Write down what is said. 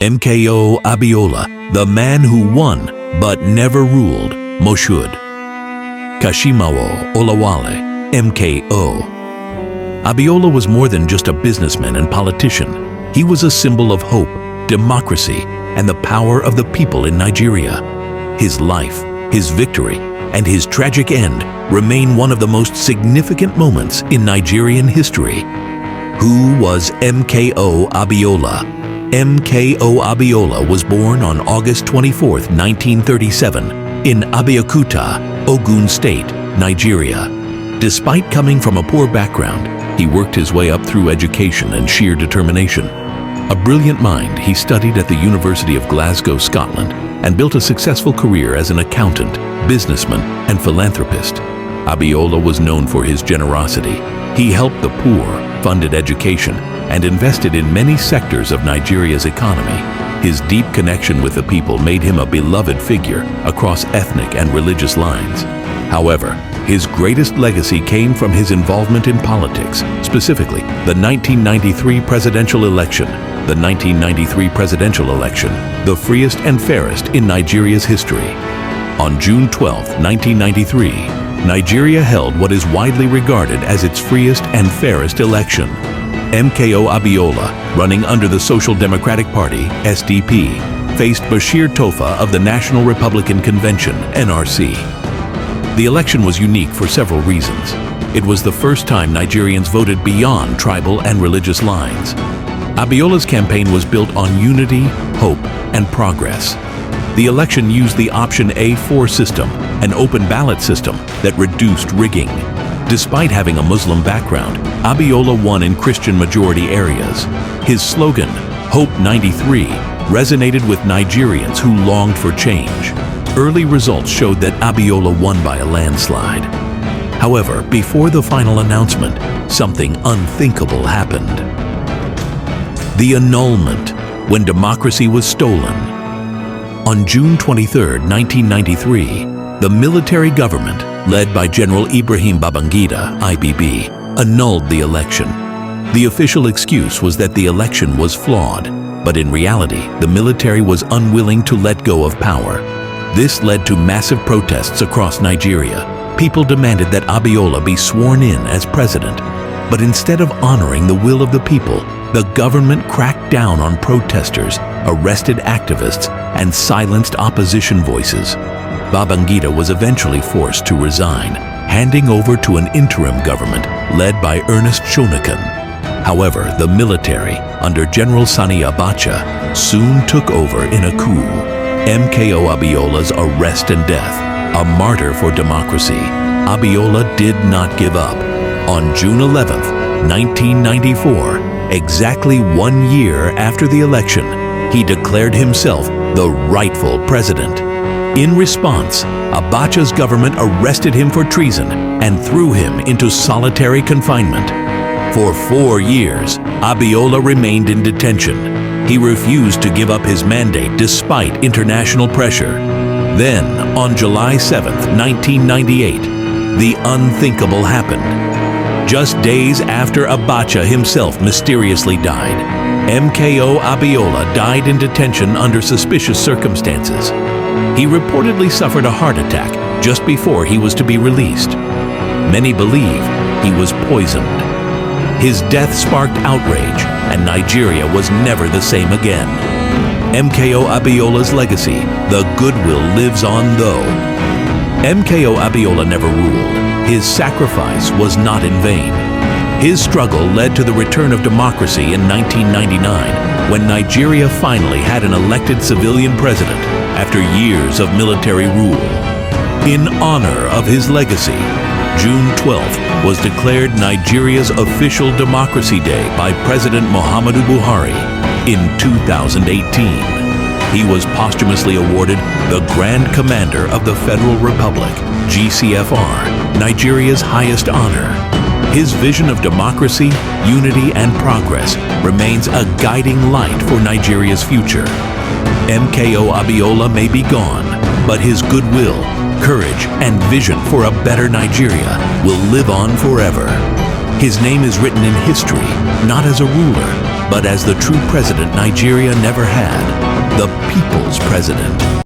MKO Abiola, the man who won but never ruled, Moshood. Kashimawo Olawale, MKO. Abiola was more than just a businessman and politician. He was a symbol of hope, democracy, and the power of the people in Nigeria. His life, his victory, and his tragic end remain one of the most significant moments in Nigerian history. Who was MKO Abiola? MKO Abiola was born on August 24, 1937, in Abeokuta, Ogun State, Nigeria. Despite coming from a poor background, he worked his way up through education and sheer determination. A brilliant mind, he studied at the University of Glasgow, Scotland, and built a successful career as an accountant, businessman, and philanthropist. Abiola was known for his generosity. He helped the poor, funded education, and invested in many sectors of Nigeria's economy. His deep connection with the people made him a beloved figure across ethnic and religious lines. However, his greatest legacy came from his involvement in politics, specifically the 1993 presidential election. The 1993 presidential election, the freest and fairest in Nigeria's history. On June 12, 1993, Nigeria held what is widely regarded as its freest and fairest election. MKO Abiola, running under the Social Democratic Party, SDP, faced Bashir Tofa of the National Republican Convention, NRC. The election was unique for several reasons. It was the first time Nigerians voted beyond tribal and religious lines. Abiola's campaign was built on unity, hope, and progress. The election used the Option A4 system, an open ballot system that reduced rigging. Despite having a Muslim background, Abiola won in Christian-majority areas. His slogan, Hope 93, resonated with Nigerians who longed for change. Early results showed that Abiola won by a landslide. However, before the final announcement, something unthinkable happened. The annulment, when democracy was stolen. On June 23, 1993, the military government, led by General Ibrahim Babangida, IBB, annulled the election. The official excuse was that the election was flawed, but in reality, the military was unwilling to let go of power. This led to massive protests across Nigeria. People demanded that Abiola be sworn in as president. But instead of honoring the will of the people, the government cracked down on protesters, arrested activists, and silenced opposition voices. Babangida was eventually forced to resign, handing over to an interim government led by Ernest Shonekan. However, the military, under General Sani Abacha, soon took over in a coup. MKO Abiola's arrest and death, a martyr for democracy, Abiola did not give up. On June 11, 1994, exactly 1 year after the election, he declared himself the rightful president. In response, Abacha's government arrested him for treason and threw him into solitary confinement. For 4 years, Abiola remained in detention. He refused to give up his mandate despite international pressure. Then, on July 7, 1998, the unthinkable happened. Just days after Abacha himself mysteriously died, MKO Abiola died in detention under suspicious circumstances. He reportedly suffered a heart attack just before he was to be released. Many believe he was poisoned. His death sparked outrage, and Nigeria was never the same again. MKO Abiola's legacy, the goodwill lives on though. MKO Abiola never ruled. His sacrifice was not in vain. His struggle led to the return of democracy in 1999, when Nigeria finally had an elected civilian president after years of military rule. In honor of his legacy, June 12th was declared Nigeria's official Democracy Day by President Muhammadu Buhari in 2018. He was posthumously awarded the Grand Commander of the Federal Republic, GCFR, Nigeria's highest honor. His vision of democracy, unity, and progress remains a guiding light for Nigeria's future. MKO Abiola may be gone, but his goodwill, courage, and vision for a better Nigeria will live on forever. His name is written in history, not as a ruler, but as the true president Nigeria never had, the people's president.